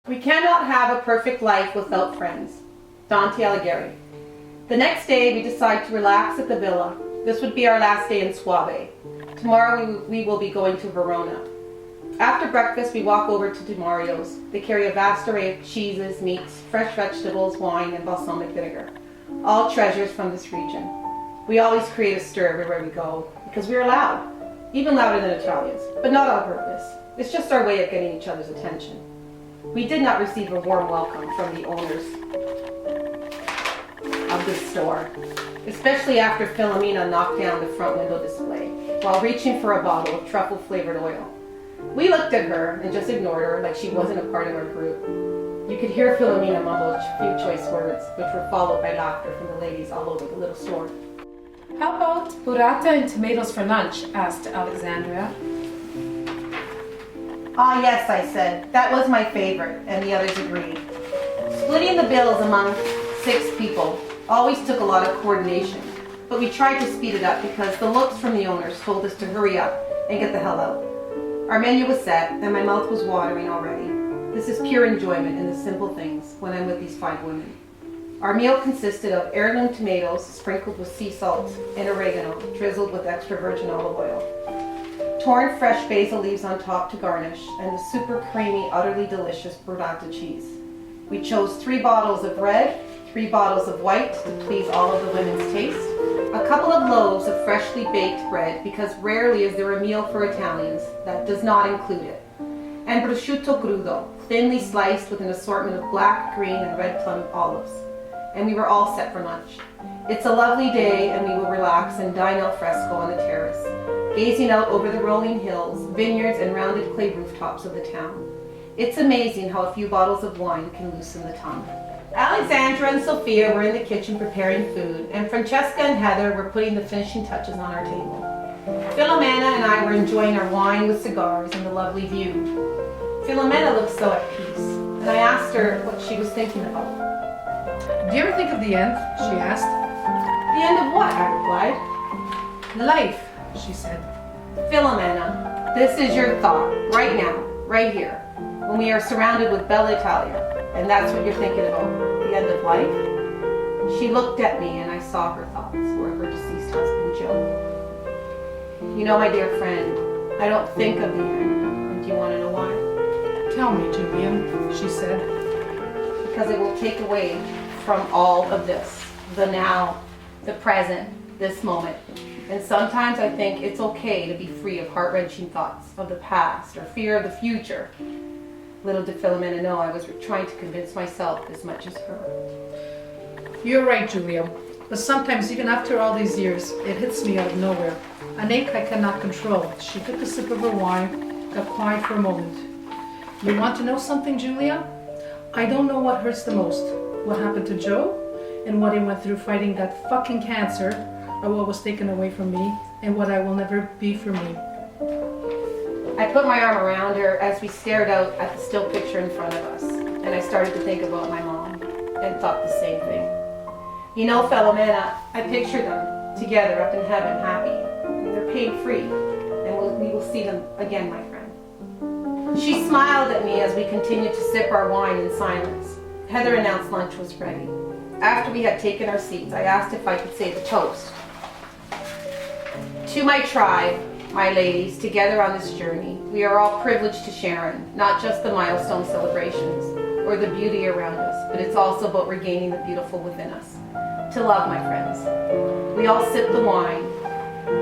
We cannot have a perfect life without friends. Dante Alighieri. The next day we decide to relax at the villa. This would be our last day in Suave. Tomorrow we will be going to Verona. After breakfast we walk over to DiMario's. They carry a vast array of cheeses, meats, fresh vegetables, wine, and balsamic vinegar. All treasures from this region. We always create a stir everywhere we go because we are loud. Even louder than Italians, but not on purpose. It's just our way of getting each other's attention. We did not receive a warm welcome from the owners of this store, especially after Filomena knocked down the front window display while reaching for a bottle of truffle-flavored oil. We looked at her and just ignored her like she wasn't a part of our group. You could hear Filomena mumble a few choice words, which were followed by laughter from the ladies all over the little store. How about burrata and tomatoes for lunch? Asked Alexandria. Ah yes, I said. That was my favorite, and the others agreed. Splitting the bills among 6 people always took a lot of coordination, but we tried to speed it up because the looks from the owners told us to hurry up and get the hell out. Our menu was set, and my mouth was watering already. This is pure enjoyment in the simple things when I'm with these 5 women. Our meal consisted of heirloom tomatoes sprinkled with sea salt and oregano drizzled with extra virgin olive oil. Torn fresh basil leaves on top to garnish, and the super creamy, utterly delicious burrata cheese. We chose 3 bottles of red, 3 bottles of white to please all of the women's taste, a couple of loaves of freshly baked bread because rarely is there a meal for Italians that does not include it, and prosciutto crudo, thinly sliced with an assortment of black, green, and red plum olives. And we were all set for lunch. It's a lovely day and we will relax and dine al fresco on the terrace, gazing out over the rolling hills, vineyards, and rounded clay rooftops of the town. It's amazing how a few bottles of wine can loosen the tongue. Alexandra and Sophia were in the kitchen preparing food, and Francesca and Heather were putting the finishing touches on our table. Filomena and I were enjoying our wine with cigars and the lovely view. Filomena looked so at peace, and I asked her what she was thinking about. Do you ever think of the end? She asked. The end of what? I replied. Life, she said. Filomena, this is your thought, right now, right here, when we are surrounded with Bella Italia, and that's what you're thinking about, the end of life? She looked at me and I saw her thoughts were of her deceased husband, Joe. You know, my dear friend, I don't think of the end, and do you want to know why? Tell me, Julian, she said. Because it will take away from all of this, the now, the present, this moment. And sometimes I think it's okay to be free of heart-wrenching thoughts of the past or fear of the future. Little did Filomena know I was trying to convince myself as much as her. You're right, Julia. But sometimes, even after all these years, it hits me out of nowhere. An ache I cannot control. She took a sip of her wine, got quiet for a moment. You want to know something, Julia? I don't know what hurts the most. What happened to Joe, and what he went through fighting that fucking cancer, or what was taken away from me, and what I will never be for me. I put my arm around her as we stared out at the still picture in front of us, and I started to think about my mom, and thought the same thing. You know, Filomena, I picture them together up in heaven, happy. They're pain-free, and we will see them again, my friend. She smiled at me as we continued to sip our wine in silence. Heather announced lunch was ready. After we had taken our seats, I asked if I could say the toast. To my tribe, my ladies, together on this journey, we are all privileged to share in, not just the milestone celebrations or the beauty around us, but it's also about regaining the beautiful within us. To love, my friends. We all sip the wine.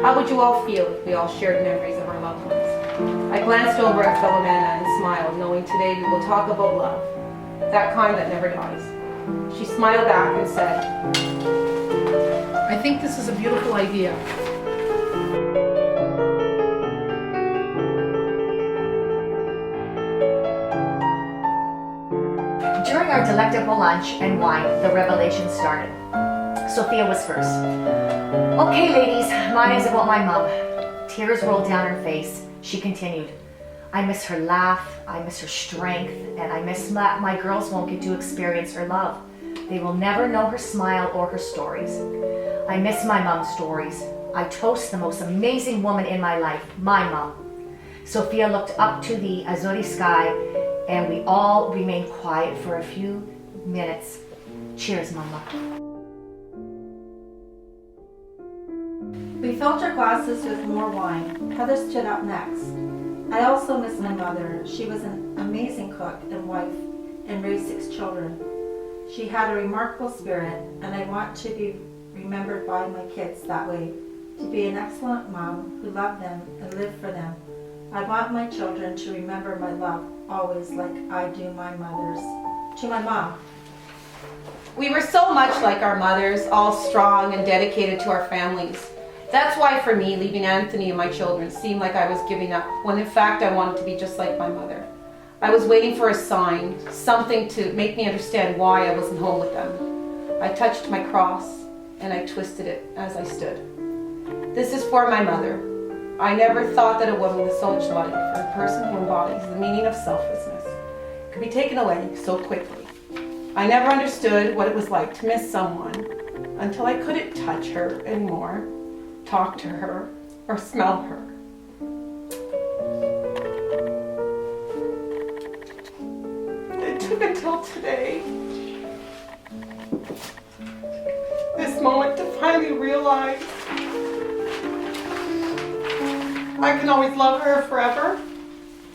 How would you all feel if we all shared memories of our loved ones? I glanced over at Filomena and smiled, knowing today we will talk about love, that kind that never dies. She smiled back and said, I think this is a beautiful idea. During our delectable lunch and wine, the revelation started. Sophia was first. Okay, ladies, mine is about my mom. Tears rolled down her face. She continued. I miss her laugh, I miss her strength, and I miss that my girls won't get to experience her love. They will never know her smile or her stories. I miss my mom's stories. I toast the most amazing woman in my life, my mom. Sophia looked up to the azure sky and we all remained quiet for a few minutes. Cheers, Mama. We filled our glasses with more wine. Heather stood up next. I also miss my mother. She was an amazing cook and wife and raised 6 children. She had a remarkable spirit, and I want to be remembered by my kids that way, to be an excellent mom who loved them and lived for them. I want my children to remember my love always like I do my mother's. To my mom. We were so much like our mothers, all strong and dedicated to our families. That's why for me, leaving Anthony and my children seemed like I was giving up, when in fact I wanted to be just like my mother. I was waiting for a sign, something to make me understand why I wasn't home with them. I touched my cross and I twisted it as I stood. This is for my mother. I never thought that a woman with so much life and a person who embodies the meaning of selflessness could be taken away so quickly. I never understood what it was like to miss someone until I couldn't touch her anymore, talk to her, or smell her. It took until today, this moment, to finally realize I can always love her forever,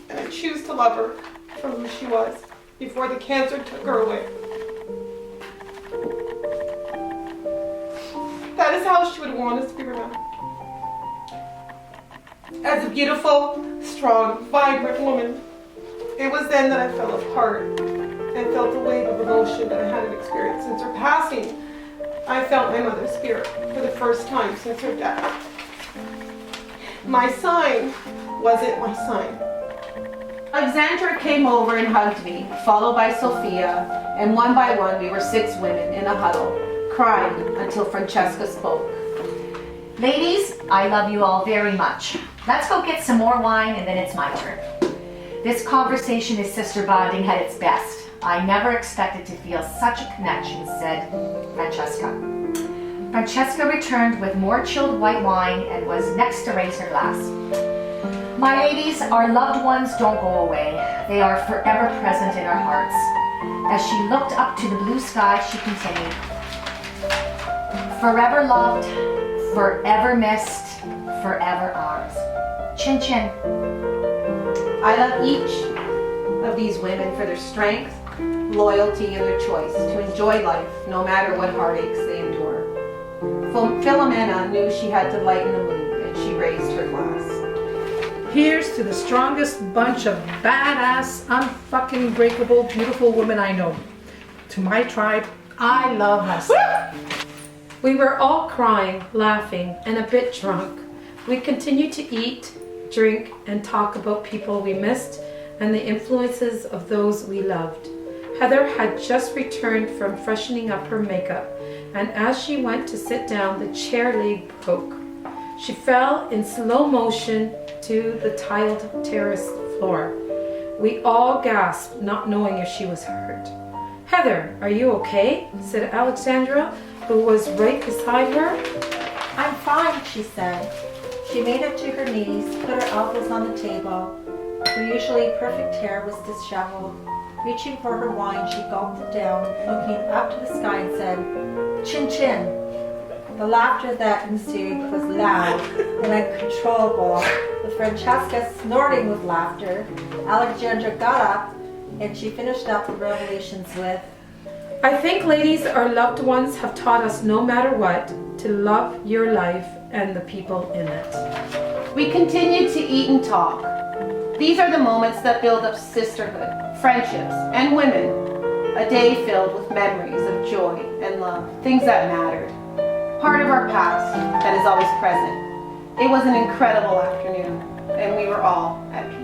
and I choose to love her for who she was before the cancer took her away. That is how she would want us to be remembered. As a beautiful, strong, vibrant woman. It was then that I fell apart and felt a wave of emotion that I hadn't experienced since her passing. I felt my mother's spirit for the first time since her death. My sign wasn't my sign. Alexandra came over and hugged me, followed by Sophia, and one by one we were 6 women in a huddle, crying until Francesca spoke. Ladies, I love you all very much. Let's go get some more wine and then it's my turn. This conversation is sister bonding at its best. I never expected to feel such a connection, said Francesca. Francesca returned with more chilled white wine and was next to raise her glass. My ladies, our loved ones don't go away. They are forever present in our hearts. As she looked up to the blue sky, she continued, forever loved, forever missed, forever ours. Chin chin. I love each of these women for their strength, loyalty, and their choice to enjoy life no matter what heartaches they endure. Philomena knew she had to lighten the mood, and she raised her glass. Here's to the strongest bunch of badass, unfucking breakable, beautiful women I know. To my tribe, I love us. We were all crying, laughing, and a bit drunk. We continued to eat, drink, and talk about people we missed and the influences of those we loved. Heather had just returned from freshening up her makeup, and as she went to sit down, the chair leg broke. She fell in slow motion to the tiled terrace floor. We all gasped, not knowing if she was hurt. Heather, are you okay? Said Alexandra, who was right beside her. I'm fine, she said. She made it to her knees, put her elbows on the table. Her usually perfect hair was disheveled. Reaching for her wine, she gulped it down, looking up to the sky and said, chin chin. The laughter that ensued was loud and uncontrollable, with Francesca snorting with laughter. Alexandra got up and she finished up the revelations with, I think, ladies, our loved ones have taught us no matter what to love your life and the people in it. We continued to eat and talk. These are the moments that build up sisterhood, friendships, and women. A day filled with memories of joy and love, things that mattered. Part of our past that is always present. It was an incredible afternoon, and we were all at peace.